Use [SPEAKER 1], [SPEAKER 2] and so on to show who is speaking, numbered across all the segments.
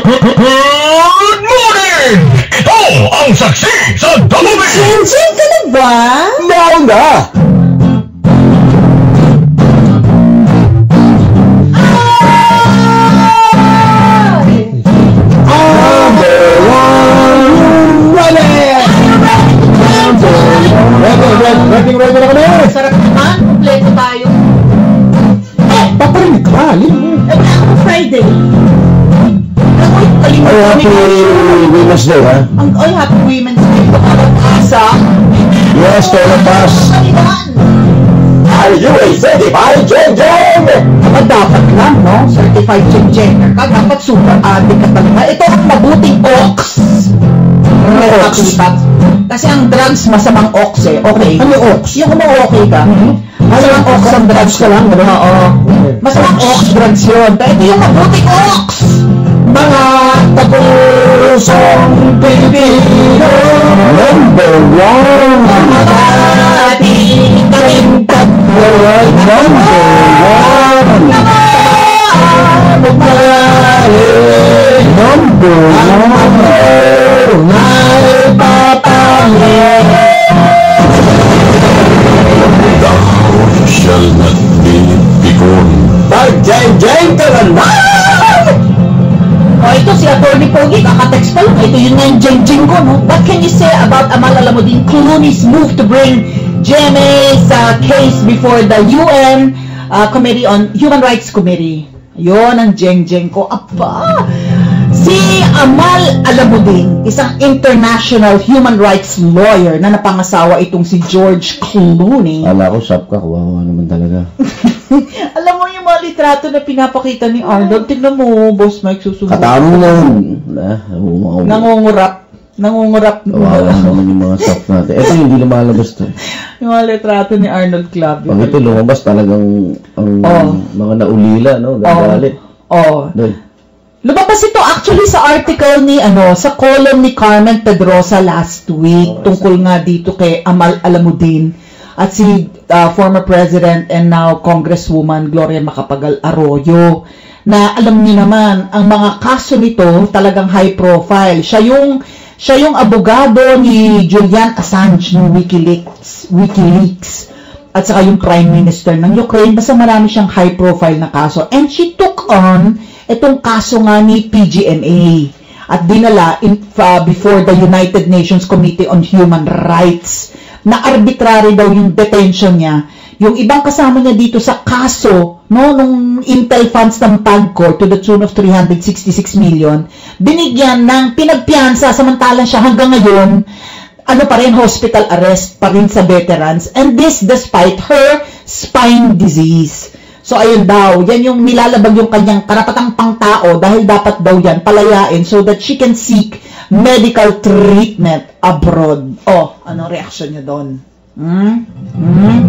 [SPEAKER 1] Good morning! Ito ang saksi sa Dalawi!
[SPEAKER 2] Chin-chin ka na ba?
[SPEAKER 3] Now na! Ready na kami!
[SPEAKER 2] Sarap naman, kompleto tayo.
[SPEAKER 3] Paparinig ka, alin mo?
[SPEAKER 2] Ako Friday. Ay,
[SPEAKER 3] Happy Women's Day, ha?
[SPEAKER 2] Happy Women's Day. Asa?
[SPEAKER 3] Yes, Tolo Pass. Are you a certified Jen-Jen?
[SPEAKER 2] Dapat lang, no? Certified Jen-Jenner ka. Dapat super addict ka talaga. Ito ang mabuting ox.
[SPEAKER 3] Ox?
[SPEAKER 2] Kasi ang drugs, masamang ox eh. Okay.
[SPEAKER 3] Ano ox?
[SPEAKER 2] Yung okay ka. Masamang ox ang drugs ka lang. Oo. Masamang ox drugs yun. Pero ito yung mabuting ox.
[SPEAKER 3] Mga tapusong Pilipino, number one.
[SPEAKER 2] Mga ating kaming tatlo.
[SPEAKER 3] Number one. Number one. Ay papangin.
[SPEAKER 1] Thou shall not be begone.
[SPEAKER 3] Pag-jen-jen ka na naman!
[SPEAKER 2] Ito si Atty. Pogi, kaka-text pa lang. Ito yun nga yung jeng-jeng ko, no? What can you say about Amal Alamuddin Clooney's move to bring GMA's case before the UN Committee on Human Rights Committee? Yun ang jeng-jeng ko. Apa! Si Amal Alamuddin, isang international human rights lawyer na napangasawa itong si George Clooney.
[SPEAKER 3] Ala ko, shop ka. Kawawa naman talaga.
[SPEAKER 2] Alam mo yung mga litrato na pinapakita ni Arnold, tignan mo, Boss Mike, susunod.
[SPEAKER 3] Katamo na.
[SPEAKER 2] Nangungurap.
[SPEAKER 3] Kawawa naman yung mga shop natin. Ito hindi lumalabas to.
[SPEAKER 2] Yung mga litrato ni Arnold Club.
[SPEAKER 3] Pag ito lumabas talagang ang mga naulila, no? Nagalit.
[SPEAKER 2] Lumabas ito actually sa article ni sa column ni Carmen Pedrosa last week tungkol nga dito kay Amal Alamuddin at si former president and now Congresswoman Gloria Macapagal Arroyo, na alam niyo naman ang mga kaso nito talagang high profile. Siya yung abogado ni Julian Assange ng WikiLeaks at saka yung Prime Minister ng Ukraine. Basta marami siyang high profile na kaso, and she took on itong kaso nga ni PGMA at dinala before the United Nations Committee on Human Rights, na arbitrary daw yung detention niya. Yung ibang kasama niya dito sa kaso, no, nung Intel funds ng PAGCOR to the tune of 366 million, binigyan ng pinagpiyansa, samantalang siya hanggang ngayon, pa rin, hospital arrest pa rin sa veterans, and this despite her spine disease. So, ayun daw, yan yung nilalabag yung kanyang karapatang pangtao dahil dapat daw yan palayain so that she can seek medical treatment abroad. Ano reaction niyo doon?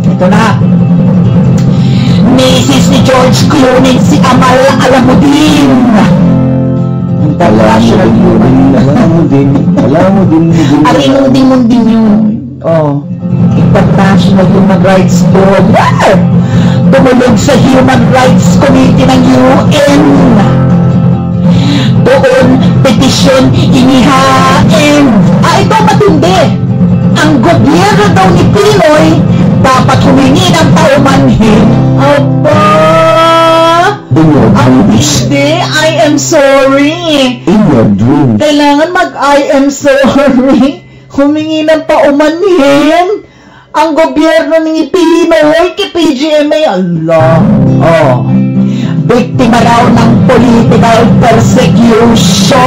[SPEAKER 2] Ito na. Mrs. ni George Clooney, si Amal Alamuddin. International human.
[SPEAKER 3] Alamuddin.
[SPEAKER 2] Arimunding-munding yun. International Human Rights Board. Tumulog sa Human Rights Committee ng UN. Doon, petisyon inihain. Ito matindi. Ang gobyerno daw ni Pinoy dapat humingi ng paumanhin. Ang hindi, I am sorry.
[SPEAKER 3] In your dream.
[SPEAKER 2] Kailangan mag-I am sorry. Humingi ng paumanhin ang gobyerno ni Pinoy kay PGMA. Allah. Biktima raw ng political persecution.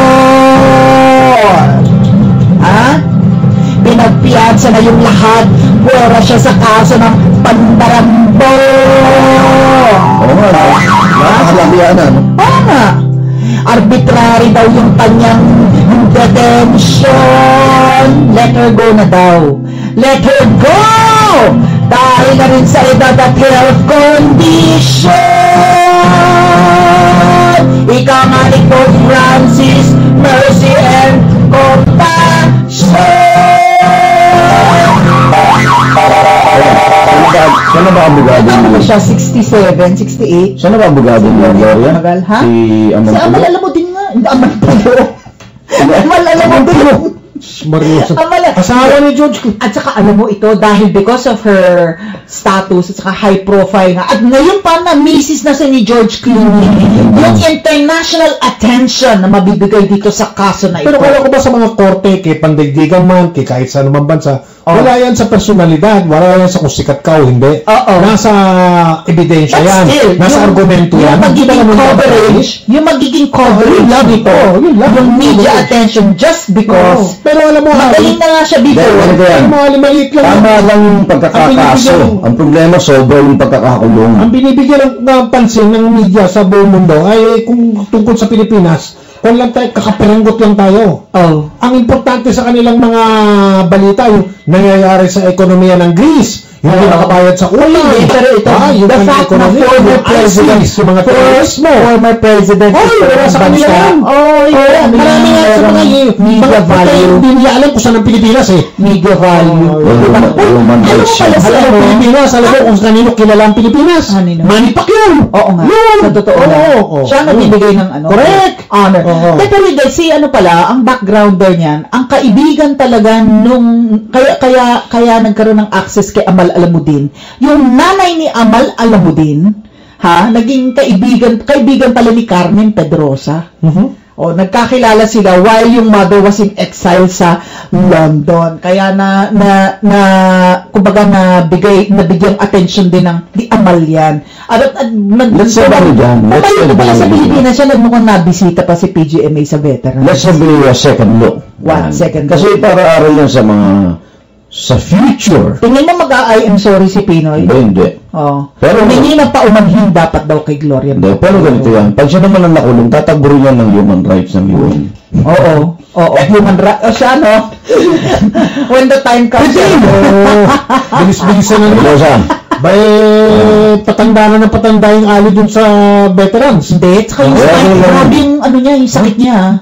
[SPEAKER 2] Pinagpiyansa na yung lahat. Pura siya sa kaso ng pandarambo. Arbitrary daw yung kanyang detention. Let her go na daw. Let her go! Dahil na rin sa edad at health condition. Ikaw nga ni Pope Francis, mercy and compassion.
[SPEAKER 3] Siya na ba abogado niya?
[SPEAKER 2] Siya 67, 68.
[SPEAKER 3] Siya na ba abogado niya, Gloria?
[SPEAKER 2] Ha?
[SPEAKER 3] Si Amal
[SPEAKER 2] Alamuddin nga. Amal Pulo. Amal, alam mo ba?
[SPEAKER 4] Mariosa.
[SPEAKER 2] Amal,
[SPEAKER 4] Asawa ni George Clooney.
[SPEAKER 2] at saka alam mo ito, dahil because of her status at saka high profile nga, at ngayon pa na misis na si ni George Clooney, yung international attention na mabibigay dito sa kaso na ito.
[SPEAKER 4] Pero kala ko ba sa mga korte, kay pandaigdigan man, kay kahit sa anumang bansa, wala yan sa personalidad, wala yan sa kung sikat ka o hindi. Nasa ebidensya
[SPEAKER 2] But
[SPEAKER 4] yan.
[SPEAKER 2] still,
[SPEAKER 4] Nasa argumento yan.
[SPEAKER 2] Yung magiging coverage nito, yung media attention just because,
[SPEAKER 4] pero alam mo,
[SPEAKER 2] magaling na nga siya before.
[SPEAKER 3] Maliit lang. Tama lang yung pagkakakaso. Ang problema, sobra yung pagkakakulong.
[SPEAKER 4] Ang binibigyan ng pansin ng media sa buong mundo ay kung tungkol sa Pilipinas, kung lang tayo, kakaperanggot lang tayo. Ang importante sa kanilang mga balita, yung nangyayari sa ekonomiya ng Greece, yung nakabayad sa utang.
[SPEAKER 2] Pero ito, the fact na former president,
[SPEAKER 4] mga terrorismo.
[SPEAKER 2] Former president,
[SPEAKER 4] sa kanila yan. Marami nga sa mga
[SPEAKER 2] media value.
[SPEAKER 4] Hindi nila alam kung saan ang Pilipinas eh.
[SPEAKER 2] Media value.
[SPEAKER 3] Human rights.
[SPEAKER 4] Alam mo Pilipinas, alam mo kung kanino kilala ang Pilipinas. Manny Pacquiao.
[SPEAKER 2] Oo nga. Sa totoo na. Siya nagbibigay ng
[SPEAKER 4] correct.
[SPEAKER 2] Honor. Pero si ano pala, ang backgrounder niyan, ang kaibigan talaga nung, kaya nagkaroon ng access kay Amal Alamuddin. Yung nanay ni Amal Alamuddin, naging kaibigan pala ni Carmen Pedrosa. Nagkakilala sila while yung mother was in exile sa London. Kaya kumbaga nabigyang attention din ng di Amal yan.
[SPEAKER 3] Let's say
[SPEAKER 2] pala sa Pilipinas siya, nagmukhang nabisita pa si PGMA sa veteran.
[SPEAKER 3] Let's have a second look.
[SPEAKER 2] Second look.
[SPEAKER 3] Kasi para aral yan sa future.
[SPEAKER 2] Tingin mo mag-I am sorry si Pinoy?
[SPEAKER 3] Hindi.
[SPEAKER 2] Pero hindi na paumanhin dapat daw kay Gloria.
[SPEAKER 3] Hindi, pero ganito yan. Pag siya naman ang nakulong, tatagburo yan ng human rights ng UN.
[SPEAKER 2] Oo, human rights. Siya, no? When the time comes.
[SPEAKER 4] Bilis-bilisan na nila. Patanda na ng patanda yung ali dun sa veterans.
[SPEAKER 2] Hindi, tsaka yung spine. Grabe yung yung sakit niya.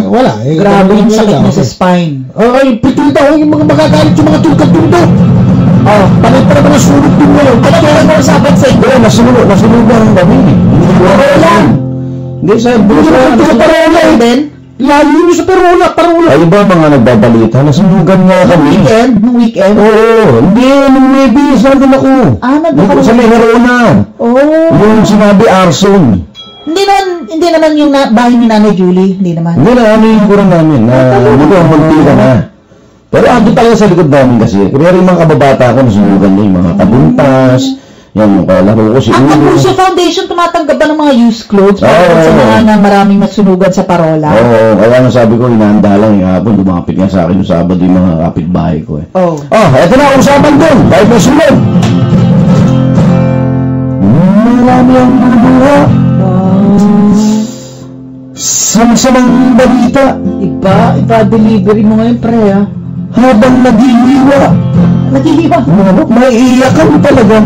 [SPEAKER 4] Wala.
[SPEAKER 2] Grabe yung sakit niya sa spine.
[SPEAKER 4] Pitulta yung mga magagalit yung mga tulkad-tuldo. Panay pa naman nasunod din ngayon.
[SPEAKER 2] Ano kaya nag-uusapan sa ito?
[SPEAKER 3] Nasunod ang kami.
[SPEAKER 2] Parola.
[SPEAKER 3] Hindi sa
[SPEAKER 2] parola din.
[SPEAKER 4] Lalo nyo sa parola.
[SPEAKER 3] Ay ba mga nagbabalita? Nasunugan nga kami.
[SPEAKER 2] Nung weekend?
[SPEAKER 3] Oo. Hindi, nung maybe, saan ako?
[SPEAKER 2] Nandun ka.
[SPEAKER 3] Sa Meharona. Yung sinabi arson.
[SPEAKER 2] Hindi naman yung bahay ni Nanay Julie. Hindi naman.
[SPEAKER 3] Hindi na, yung kurang namin. Mukhang magpila na. Pero ando tayo sa likod namin kasi. Kaya rin mga kababata ko, nasunugan niya yung mga tabuntas, yung kalaro ko si
[SPEAKER 2] Ang Kapuso Foundation tumatanggap ba ng mga used clothes para sa mga na maraming nasunugan sa parola?
[SPEAKER 3] Kaya nga sabi ko, inahanda lang yung hapon, lumapit nga sa akin yung Sabado yung mga kapitbahay ko eh. Eto na, usapan doon, dahil may sunod. Marami ang bubuha. Samang balita.
[SPEAKER 2] Iba delivery mo ngayon, pre,
[SPEAKER 3] Habang naghihiwa. Maiiyakan talaga.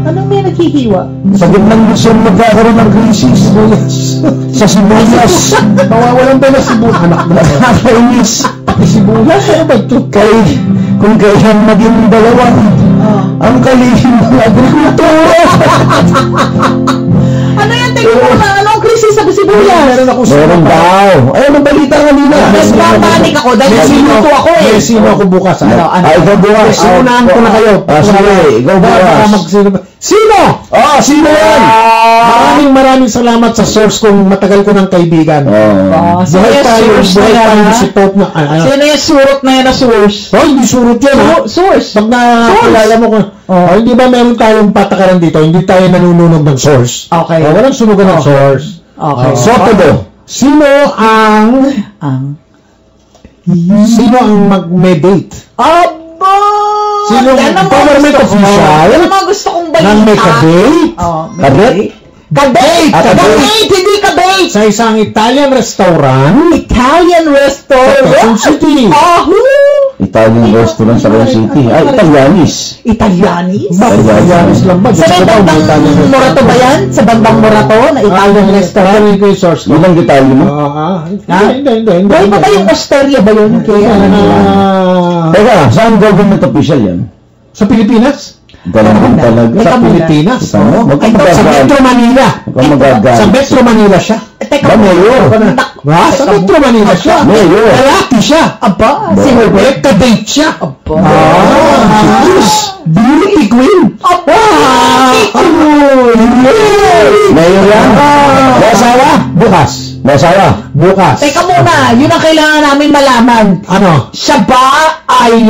[SPEAKER 2] Anong may naghihiwa?
[SPEAKER 3] Sa gitnang Luzon magkakaroon ng krisis. Sa sibuyas.
[SPEAKER 4] Mawawalan ba na sibuyas? Anak na.
[SPEAKER 3] Nakakainis.
[SPEAKER 4] Pati sibuyas, ano ba ito?
[SPEAKER 3] Kung kailan maging dalawa, ang kalihim ng agrikultura.
[SPEAKER 2] Ano yan? Tingin mo na, anong krisis sa sibuyas?
[SPEAKER 3] Meron daw. Ay, anong balita kanina?
[SPEAKER 2] Nagpapanik ako dahil sinuto ako eh.
[SPEAKER 4] May sino ako bukas.
[SPEAKER 3] Ikaw bukas.
[SPEAKER 4] Sinunahan ko na kayo.
[SPEAKER 3] Sige, ikaw bukas.
[SPEAKER 4] Sino?
[SPEAKER 3] Sino yan?
[SPEAKER 4] Maraming salamat sa source kong matagal ko ng kaibigan.
[SPEAKER 2] Buhay tayo
[SPEAKER 4] si Pope na.
[SPEAKER 2] Sino yung surot na yan na source?
[SPEAKER 4] Hindi surot yan.
[SPEAKER 2] Source?
[SPEAKER 4] Pag nakakilala mo kung, hindi ba meron tayong patakaran dito, hindi tayo nanununog ng source.
[SPEAKER 2] Okay.
[SPEAKER 4] Walang sunugan ng source.
[SPEAKER 2] Okay.
[SPEAKER 3] Sotodo.
[SPEAKER 4] Sino ang mag-mediate? Sino ang government official?
[SPEAKER 2] Ano mga gusto kong balita?
[SPEAKER 4] Nang may kabate?
[SPEAKER 2] Kabate! Hindi kabate!
[SPEAKER 4] Sa isang Italian restaurant? Sa Quezon City.
[SPEAKER 3] Italian restaurant sa Quezon City. Italianis.
[SPEAKER 2] Italianis?
[SPEAKER 4] Italianis lang ba?
[SPEAKER 2] Sa bandang Morato ba yan? Sa bandang Morato na Italian restaurant?
[SPEAKER 3] Yun ang detalye mo?
[SPEAKER 4] Hindi.
[SPEAKER 2] Buhay pa ba yung Osteria ba yun?
[SPEAKER 3] Teka, saan government official yan?
[SPEAKER 4] Sa Pilipinas?
[SPEAKER 3] Galing talaga.
[SPEAKER 4] Sa Pilipinas.
[SPEAKER 3] Huwag ka
[SPEAKER 4] Sa Metro Manila. Sa Metro Manila siya.
[SPEAKER 3] Ba, mayor?
[SPEAKER 4] Sa Metro Manila siya.
[SPEAKER 3] Mayor.
[SPEAKER 4] Lalaki siya.
[SPEAKER 2] Aba,
[SPEAKER 3] Ba?
[SPEAKER 2] si Herbert.
[SPEAKER 4] Date siya.
[SPEAKER 2] Aba.
[SPEAKER 4] Beauty queen.
[SPEAKER 3] Mayor yan? May asawa?
[SPEAKER 4] Bukas.
[SPEAKER 3] May asawa?
[SPEAKER 4] Bukas.
[SPEAKER 2] Teka muna, yun ang kailangan namin malaman.
[SPEAKER 4] Ano?
[SPEAKER 2] Siya ba ay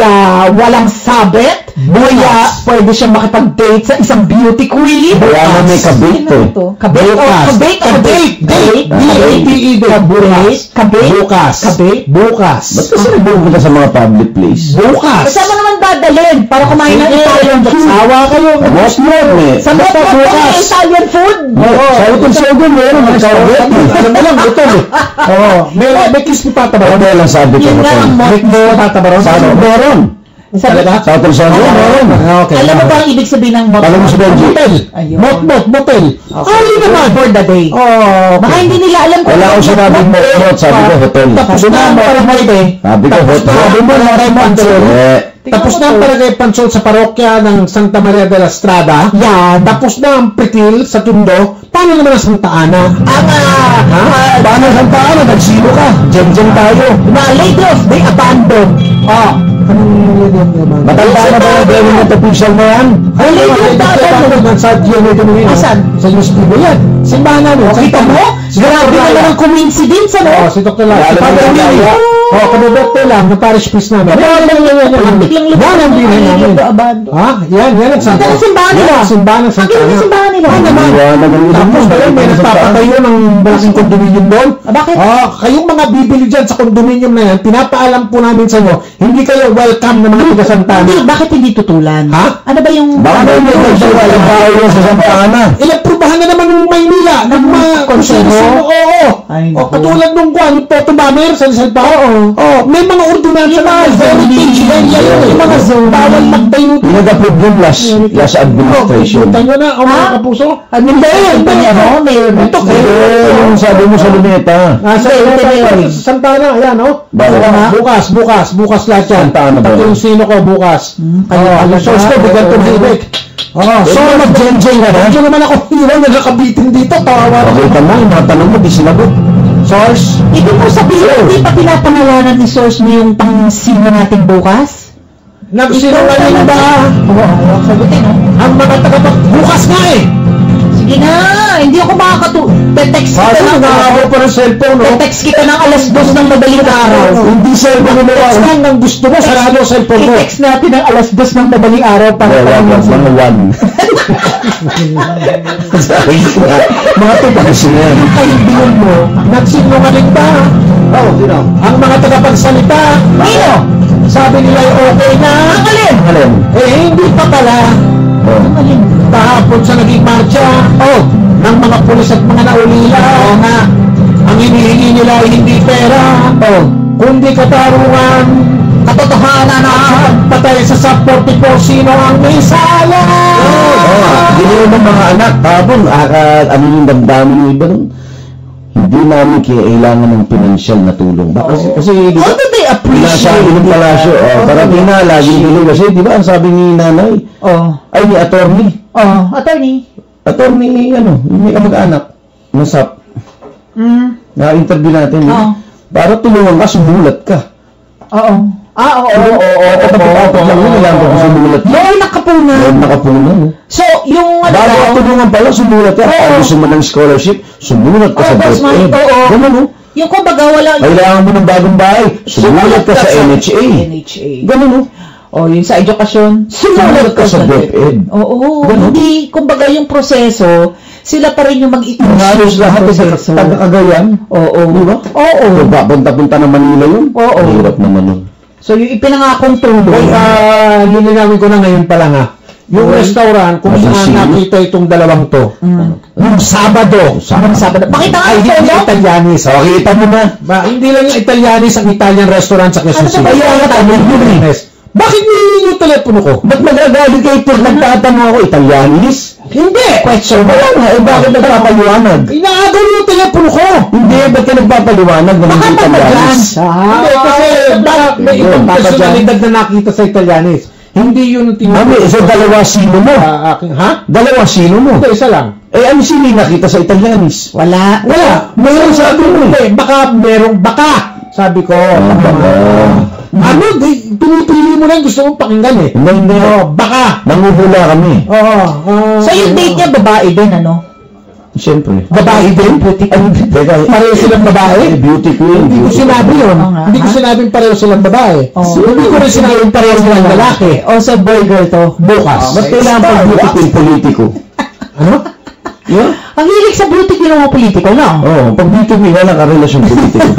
[SPEAKER 2] walang sabit? Kaya pwede siya makipag-date sa isang beauty queen?
[SPEAKER 3] Kaya na may kabit eh.
[SPEAKER 2] Kabit o
[SPEAKER 4] Bukas.
[SPEAKER 2] kabit o
[SPEAKER 4] Date. D-A-T-E.
[SPEAKER 2] Kabit. Kabit.
[SPEAKER 4] Bukas.
[SPEAKER 2] Kabit.
[SPEAKER 4] Bukas.
[SPEAKER 3] Ba't kasi nagpupunta sa mga public place?
[SPEAKER 4] Bukas.
[SPEAKER 2] Saan mo naman dadalhin para kumain ng Italian food?
[SPEAKER 4] Sawa kayo.
[SPEAKER 3] Most eh.
[SPEAKER 2] Sa
[SPEAKER 4] Basta
[SPEAKER 2] Metro
[SPEAKER 4] bukas.
[SPEAKER 2] Italian food?
[SPEAKER 3] Sa utong sogo meron, magkawagit eh.
[SPEAKER 4] Alam mo lang, ito eh. May kiss ni Pata Baron.
[SPEAKER 3] Ano lang sabi ko
[SPEAKER 2] Yun nga ang
[SPEAKER 3] hotel?
[SPEAKER 4] May kiss ni Pata Baron.
[SPEAKER 3] Sa meron.
[SPEAKER 4] Talaga?
[SPEAKER 3] Sa utong sogo meron.
[SPEAKER 4] Okay.
[SPEAKER 2] Alam mo ba ang ibig sabihin ng
[SPEAKER 3] Alam mo si Benji?
[SPEAKER 4] Motel.
[SPEAKER 2] Ayun.
[SPEAKER 4] Motel. Ay, naman.
[SPEAKER 2] For the day. Baka hindi nila alam kung
[SPEAKER 3] Wala akong sinabing motel, sabi ko hotel.
[SPEAKER 4] Tapos na ang palagay.
[SPEAKER 3] Sabi ko hotel.
[SPEAKER 4] Sabi mo lang kay Pansol. Tapos na ang palagay Pansol sa parokya ng Santa Maria de la Estrada. Yan. Tapos na ang Pritil sa Tundo. Paano naman ang Santa Ana?
[SPEAKER 3] Paano Santa Ana? Nagsilo ka. Jeng-jeng tayo.
[SPEAKER 2] na Lady of the Abandoned.
[SPEAKER 3] Matanda na ba yung government official na yan?
[SPEAKER 4] Ay, sa
[SPEAKER 2] Asan?
[SPEAKER 4] Sa USP mo yan. Simbahan namin.
[SPEAKER 2] Kita mo? Grabe naman ang coincidence, ano?
[SPEAKER 4] Si Dr. Lai.
[SPEAKER 3] Lalo
[SPEAKER 4] Si Father
[SPEAKER 3] na
[SPEAKER 4] Willie.
[SPEAKER 3] yan.
[SPEAKER 4] Kabiberte lang, ng parish priest namin.
[SPEAKER 2] Biglang
[SPEAKER 4] Yan ang bilhin namin.
[SPEAKER 2] Abandoned.
[SPEAKER 4] Yan ang Santa.
[SPEAKER 2] Ang simbahan nila.
[SPEAKER 4] Yan, simbahan ng Santa
[SPEAKER 2] Ang
[SPEAKER 4] Ana.
[SPEAKER 2] simbahan nila.
[SPEAKER 3] Iwanan ng
[SPEAKER 4] Tapos kayo, may nagpapatayo ng malaking kondominium doon.
[SPEAKER 2] Bakit?
[SPEAKER 4] Kayong mga bibili dyan sa kondominium na yan, pinapaalam po namin sa inyo, hindi kayo welcome na mga taga Santa Ana.
[SPEAKER 2] Hindi, bakit hindi tutulan?
[SPEAKER 4] Ha?
[SPEAKER 2] Ano ba yung...
[SPEAKER 3] Baka na yung walang tao sa Santa Ana.
[SPEAKER 4] Inaprubahan na naman ng Maynila ng mga
[SPEAKER 2] konseho?
[SPEAKER 4] Oo.
[SPEAKER 2] Ay, naku.
[SPEAKER 4] Katulad nung yung photo bomber sa Rizal pa. Oo. May mga ordinansa
[SPEAKER 2] Yung mga
[SPEAKER 4] ng heritage.
[SPEAKER 2] zoning.
[SPEAKER 4] Yung mga zone. Bawal magtayo.
[SPEAKER 3] Pinag-approve yung last administration.
[SPEAKER 4] Tayo na, mga
[SPEAKER 2] Ha?
[SPEAKER 4] kapuso.
[SPEAKER 2] Ano ba yun? Mayor.
[SPEAKER 4] Ito,
[SPEAKER 3] Yung sabi mo sa luneta.
[SPEAKER 4] Nasa Santa Ana, ayan, no? Bukas lahat yan.
[SPEAKER 3] Santa Ana ba?
[SPEAKER 4] Pati yung sino ko, bukas. Yung source ko, bigyan ko na so mag-jenjeng ka na? Hindi naman ako iwan na nakabitin dito. Tawa
[SPEAKER 3] Okay ka mo, yung mga tanong mo, di sinagot.
[SPEAKER 4] Source?
[SPEAKER 2] Ibig mo sabihin, hindi pa pinapangalanan ni Source mo yung pang-sino natin bukas?
[SPEAKER 4] Nagsinungaling ba?
[SPEAKER 2] Oo, sagutin, no?
[SPEAKER 4] Ang mga bukas nga eh!
[SPEAKER 2] Sige na, hindi ako te-text kita
[SPEAKER 4] Kasi
[SPEAKER 2] ng
[SPEAKER 4] nangahawal pa ng cellphone, no?
[SPEAKER 2] te-text kita ng alas 2 ng madaling araw.
[SPEAKER 4] Hindi cellphone mo
[SPEAKER 2] Text
[SPEAKER 4] lang ang gusto mo, sarado ang cellphone mo.
[SPEAKER 2] I-text natin ng alas 2 ng madaling araw para
[SPEAKER 3] Mga one. Sabi ko nga, mga tupas na yan.
[SPEAKER 2] kaibigan mo.
[SPEAKER 4] Nagsinungaling ba?
[SPEAKER 3] Sino?
[SPEAKER 4] Ang mga tagapagsalita,
[SPEAKER 2] Nino?
[SPEAKER 4] sabi nila ay okay na.
[SPEAKER 2] Ang alin?
[SPEAKER 3] Alin?
[SPEAKER 4] Hindi pa pala.
[SPEAKER 2] Ang alin?
[SPEAKER 4] Kahapon sa naging marcha, ng mga pulis at mga naulila. Na ang hinihingi nila ay hindi pera. Kundi katarungan. Katotohanan na patay sa SAP 44 sino ang may sala.
[SPEAKER 3] Hindi naman mga anak, tapon, ano yung damdamin yung iba nun? Hindi namin kailangan ng pinansyal na tulong. Kasi di ba?
[SPEAKER 2] How do they
[SPEAKER 3] Nasa
[SPEAKER 2] appreciate
[SPEAKER 3] ng palasyo. Parating na, laging tulong. Kasi di ba, ang sabi ni nanay, ay ni attorney.
[SPEAKER 2] Attorney.
[SPEAKER 3] Attorney, yung may kamag-anak, ng SAP. Na-interview natin. Para tulungan ka, sumulat ka.
[SPEAKER 2] Oo.
[SPEAKER 3] Tapos lang yun, alam ko kung sumulat ka.
[SPEAKER 2] Noon nakapunan.
[SPEAKER 3] Noon nakapunan.
[SPEAKER 2] So, yung
[SPEAKER 3] Bago ka tulungan pala, sumulat ka. Kung gusto mo ng scholarship, sumulat ka sa
[SPEAKER 2] that's
[SPEAKER 3] DepEd.
[SPEAKER 2] oo.
[SPEAKER 3] Ganun, no?
[SPEAKER 2] Yung kumbaga wala...
[SPEAKER 3] Kailangan mo ng bagong bahay, sumulat ka sa NHA. Ganun, no?
[SPEAKER 2] Yung sa edukasyon,
[SPEAKER 3] Sumulat ka sa DepEd.
[SPEAKER 2] Oo,
[SPEAKER 3] Ganun.
[SPEAKER 2] hindi, kumbaga yung proseso, sila pa rin yung
[SPEAKER 3] Halos lahat sa taga-Cagayan.
[SPEAKER 2] Oo.
[SPEAKER 3] Di ba?
[SPEAKER 2] Oo.
[SPEAKER 3] Punta-punta ng Manila yun.
[SPEAKER 2] Oo.
[SPEAKER 3] Hirap naman yun.
[SPEAKER 2] So, yung ipinangakong tulong.
[SPEAKER 4] Linawin ko na ngayon pala nga. Yung restaurant, kung saan nakita itong dalawang to, nung Sabado.
[SPEAKER 2] Pakita nga
[SPEAKER 4] Ay,
[SPEAKER 2] ang
[SPEAKER 4] hindi
[SPEAKER 2] photo.
[SPEAKER 4] Italianis.
[SPEAKER 3] Kita mo na.
[SPEAKER 4] Hindi lang yung Italianis ang Italian restaurant sa Quezon
[SPEAKER 2] Ano ba
[SPEAKER 4] City.
[SPEAKER 2] yung
[SPEAKER 4] Italianis? Bakit nilingi yung telepono ko?
[SPEAKER 3] Ba't mag-agali kayo pag nagtatanong ako, Italianis?
[SPEAKER 4] Hindi!
[SPEAKER 2] Question.
[SPEAKER 3] Wala nga, bakit nagpapaliwanag?
[SPEAKER 4] Inaagaw yung telepono ko!
[SPEAKER 3] Hindi, ba't ka nagpapaliwanag na hindi Italianis?
[SPEAKER 4] Hindi, kasi baka may ibang personalidad na nakita sa Italianis. Hindi yun ang
[SPEAKER 3] Mami, so dalawa sino mo?
[SPEAKER 4] Ha?
[SPEAKER 3] Dalawa sino mo?
[SPEAKER 4] Hindi, isa lang.
[SPEAKER 3] Eh, ano sino yung nakita sa Italianis?
[SPEAKER 2] Wala.
[SPEAKER 3] Mayroon sabi mo eh.
[SPEAKER 4] Baka merong baka. Sabi ko. Ano? Pinipili mo lang gusto mong pakinggan eh.
[SPEAKER 3] Hindi.
[SPEAKER 4] Baka.
[SPEAKER 3] Nanguhula kami.
[SPEAKER 4] Oo.
[SPEAKER 2] So yung date niya, babae din, ano?
[SPEAKER 3] Siyempre.
[SPEAKER 4] Babae din? Pareho silang babae?
[SPEAKER 3] Beauty queen.
[SPEAKER 4] Hindi ko sinabi yun.
[SPEAKER 2] Oo nga.
[SPEAKER 4] Hindi ko sinabing pareho silang babae. Hindi ko rin sinabing pareho silang lalaki.
[SPEAKER 2] O, so boy girl to.
[SPEAKER 4] Bukas.
[SPEAKER 3] Ba't kailangan pag beauty queen politiko?
[SPEAKER 4] Ano?
[SPEAKER 3] Yun?
[SPEAKER 2] Ang hilig sa beauty queen ng mga politiko, no?
[SPEAKER 3] Oo, pag beauty queen, walang karelasyon politiko.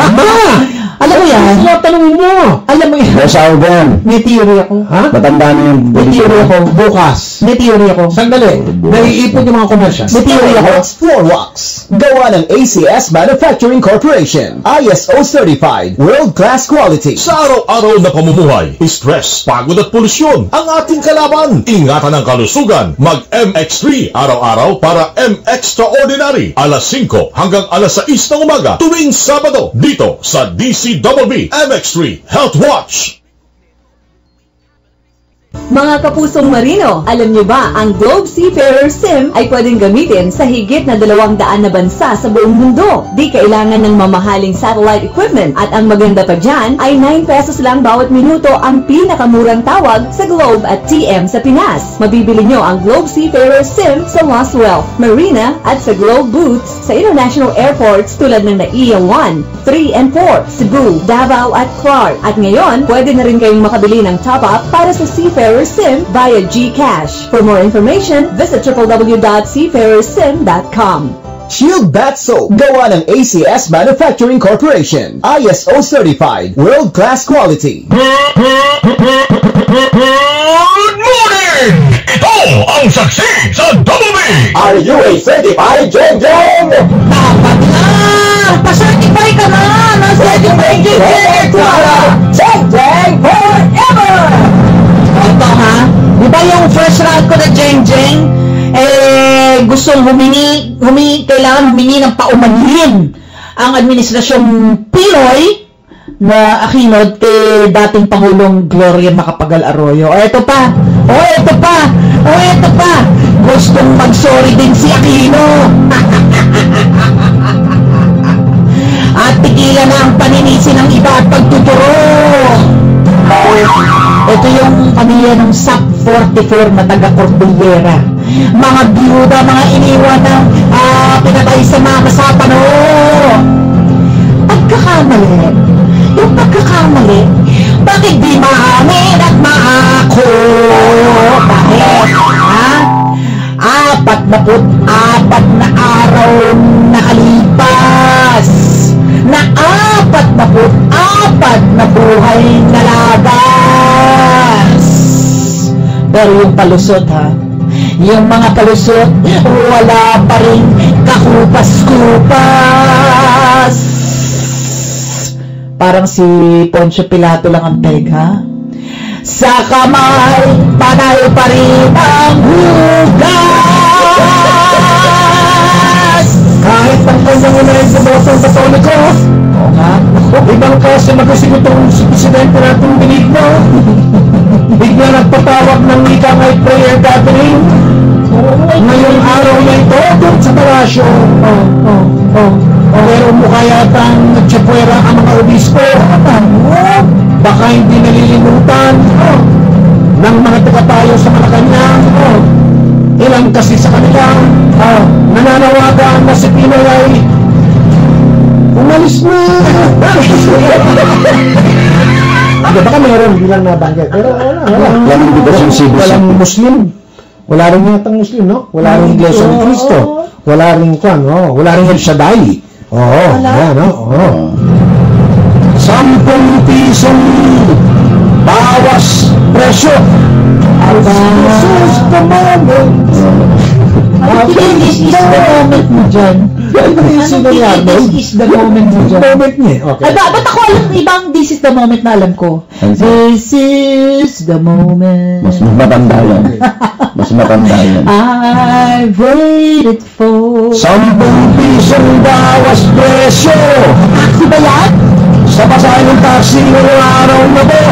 [SPEAKER 2] Alam mo yan?
[SPEAKER 4] Sila tanongin mo.
[SPEAKER 2] Alam mo yan?
[SPEAKER 3] Nasawa ba yan?
[SPEAKER 2] May theory ako.
[SPEAKER 4] Ha?
[SPEAKER 3] Matanda na yung
[SPEAKER 2] May theory ako.
[SPEAKER 4] Bukas.
[SPEAKER 2] May theory ako.
[SPEAKER 4] Sandali. Naiipon yung mga commercials.
[SPEAKER 2] May theory ako.
[SPEAKER 5] Floor Wax. Gawa ng ACS Manufacturing Corporation. ISO certified. World-class quality.
[SPEAKER 1] Sa araw-araw na pamumuhay, stress, pagod at polusyon ang ating kalaban. Ingatan ang kalusugan. Mag-MX3 araw-araw para M-Extraordinary. Alas 5 hanggang alas 6 ng umaga tuwing Sabado dito sa DCWB MX3 Health Watch.
[SPEAKER 6] Mga kapusong marino, alam niyo ba ang Globe Seafarer SIM ay pwedeng gamitin sa higit na 200 na bansa sa buong mundo. Di kailangan ng mamahaling satellite equipment at ang maganda pa dyan ay 9 pesos lang bawat minuto ang pinakamurang tawag sa Globe at TM sa Pinas. Mabibili nyo ang Globe Seafarer SIM sa Lost Wealth, Marina at sa Globe Booths sa international airports tulad ng NAIA 1, 3 and 4, Cebu, Davao at Clark. At ngayon, pwede na rin kayong makabili ng top-up para sa Seafarer SIM via GCash. For more information, visit www.seafarersim.com.
[SPEAKER 5] Shield Bath Soap. Gawa ng ACS Manufacturing Corporation. ISO certified. World-class quality.
[SPEAKER 1] Good morning! Ito ang saksi sa Double B!
[SPEAKER 5] Are you a certified Jeng Jeng?
[SPEAKER 2] Dapat na! Pa-certify ka na! Na-certify Jeng
[SPEAKER 5] Jeng Jeng forever!
[SPEAKER 2] Ito ha, di ba yung first round ko na Jeng Jeng, gustong kailangan humingi ng paumanhin ang administrasyong Pinoy na akinod kay dating Pangulong Gloria Macapagal Arroyo. Ito pa, gustong mag-sorry din si Aquino. At tigilan na ang paninisi ng iba at pagtuturo. Ito yung pamilya ng SAP 44 na taga-Cordillera. Mga byuda, mga iniwan ng pinatay sa mama sa pano. Yung pagkakamali, bakit di maamin at maako? Bakit? Ha? 44 na araw nakalipas. Na 44 na buhay na labas. Pero yung palusot ha, yung mga palusot, wala pa rin kakupas-kupas. Parang si Poncio Pilato lang ang peg ha. Sa kamay, panay pa rin ang hugas.
[SPEAKER 4] Kahit ang kanyang unahin sa botong katoliko, ibang kasi magkasig itong si Presidente natin Benigno. Bigla nagpatawag ng Ika Night Prayer Gathering. Ngayong araw na ito, doon sa palasyo. Pero mukha yatang nagtsapwera ang mga obispo. Baka hindi nalilimutan ng mga tagapayo sa Malacanang. Ilang kasi sa kanila nananawagan na si Pinoy ay umalis na. Baka meron bilang nabanggit. Pero walang Muslim. Wala rin yatang Muslim, no? Wala rin Iglesia ni Cristo. Wala rin kwan, no? Wala rin El Shaddai. Oo, yan, no? Oo. 10 pisong bawas presyo. This is the moment.
[SPEAKER 2] This is the moment mo dyan. This is the moment mo dyan.
[SPEAKER 4] Moment niya. Okay.
[SPEAKER 2] Ay, ba't ako alam ibang this is the moment na alam ko? This is the moment.
[SPEAKER 3] Mas matanda yan. Mas matanda yan.
[SPEAKER 2] I've waited for
[SPEAKER 4] 10 pisong bawas presyo.
[SPEAKER 2] Taxi ba yan?
[SPEAKER 4] Sa pasahe ng taxi ngayong araw na to.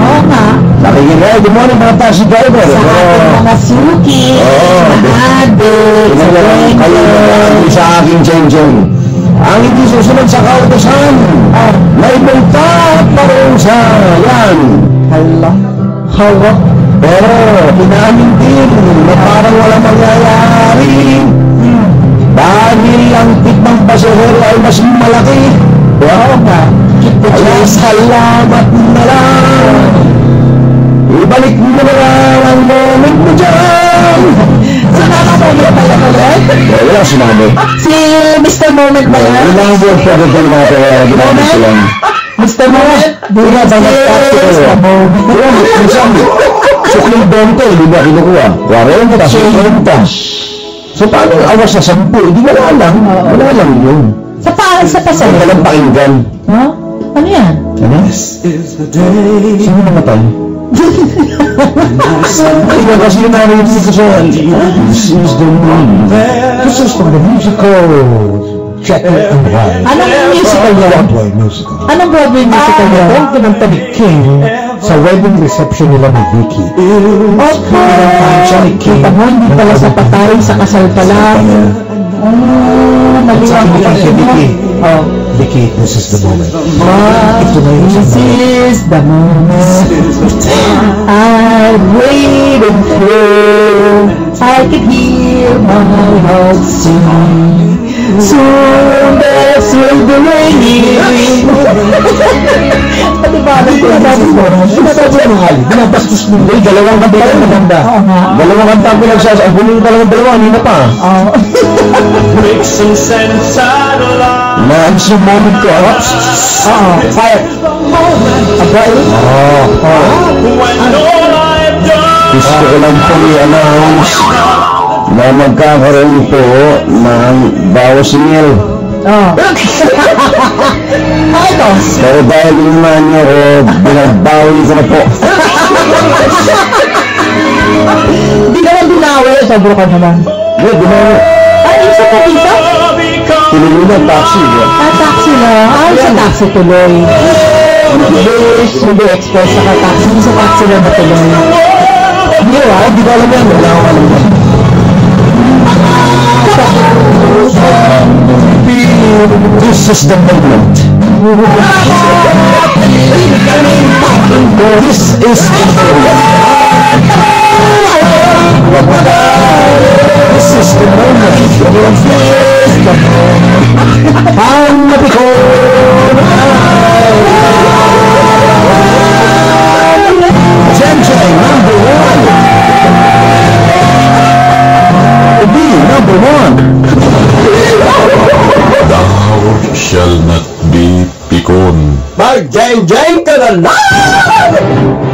[SPEAKER 2] Oo nga.
[SPEAKER 3] Nakikingay, good morning mga taxi driver.
[SPEAKER 2] Sa ating mga suki, mahado,
[SPEAKER 3] Kayo sa aking Jeng-Jeng. Ang hindi susunod sa kautosan, may multa at parusa. Yan.
[SPEAKER 2] Hala. Hawak.
[SPEAKER 3] Pero, inaamin din na parang walang mangyayari. Dahil ang tip ng pasahero ay mas malaki.
[SPEAKER 2] Oo nga.
[SPEAKER 3] Kaya salamat na lang. Ibalik mo na lang ang moment mo dyan.
[SPEAKER 2] Sinama-moment ba yan ulit?
[SPEAKER 3] Wala sinabi.
[SPEAKER 2] Si Mr. Moment ba yan?
[SPEAKER 3] Ilang buwan pa rin tayo natin ginamit silang.
[SPEAKER 2] Mr. Moment? Buya ba nag-practice na mo?
[SPEAKER 3] Minsan, sukling 20, di ba kinukuha? 40, 50. So paano awas sa 10? Hindi wala lang yun.
[SPEAKER 2] Sa
[SPEAKER 3] Ang
[SPEAKER 2] pasahero?
[SPEAKER 3] walang pakinggan.
[SPEAKER 2] Ha? Ano yan?
[SPEAKER 3] Ano? Sino namatay? Ikaw kasi yung narinig ko sa This is the moon.
[SPEAKER 4] This is from the musical Jekyll and Hyde.
[SPEAKER 2] Anong musical yan?
[SPEAKER 4] Broadway musical.
[SPEAKER 2] Anong Broadway musical yan?
[SPEAKER 4] Ang kinanta ni King sa wedding reception nila ni Vicky.
[SPEAKER 2] Okay. Kita mo, hindi pala sa patay, sa kasal pa lang. Mali
[SPEAKER 4] Sa
[SPEAKER 2] ang
[SPEAKER 4] akin ni Vicky.
[SPEAKER 2] Oh.
[SPEAKER 4] Vicky, this is the moment.
[SPEAKER 2] This is the moment I've waited for. I can hear my heart sing. Soon bells will be ringing. Ano ba? Sinasabi mo? Sinasabi mo nga. Binabastos mo.
[SPEAKER 3] Hindi, dalawang kanta lang maganda.
[SPEAKER 2] Oo nga.
[SPEAKER 3] Dalawang kanta ang pinagsasabi. Ang buling talagang dalawa, hindi na pa.
[SPEAKER 2] Oo.
[SPEAKER 7] Make some sense out of life.
[SPEAKER 3] Na-abs yung moment ko.
[SPEAKER 2] Oo. Fire. Abay.
[SPEAKER 7] When all I've done
[SPEAKER 3] Gusto ko lang pong i-announce na magkakaroon po ng bawasingil.
[SPEAKER 2] Oo. Ito.
[SPEAKER 3] Pero dahil inuman niyo ko, binabawi ko na po.
[SPEAKER 2] Hindi naman binawi. Sobro ka naman.
[SPEAKER 3] Hindi, binawi.
[SPEAKER 2] Ay, isa pa dito?
[SPEAKER 3] Tinulungan taxi.
[SPEAKER 2] Taxi na. Ay, sa taxi tuloy. Hindi express sa taxi. Sa taxi na ba tuloy?
[SPEAKER 3] Hindi ah, hindi ko alam yan. Wala akong alam yan. This is the moment. This is the moment. This is the moment. Ang mapikon Jeng-Jeng, number one. Be number one.
[SPEAKER 1] Thou shall not be pikon.
[SPEAKER 5] Mag-jeng-jeng ka na lang!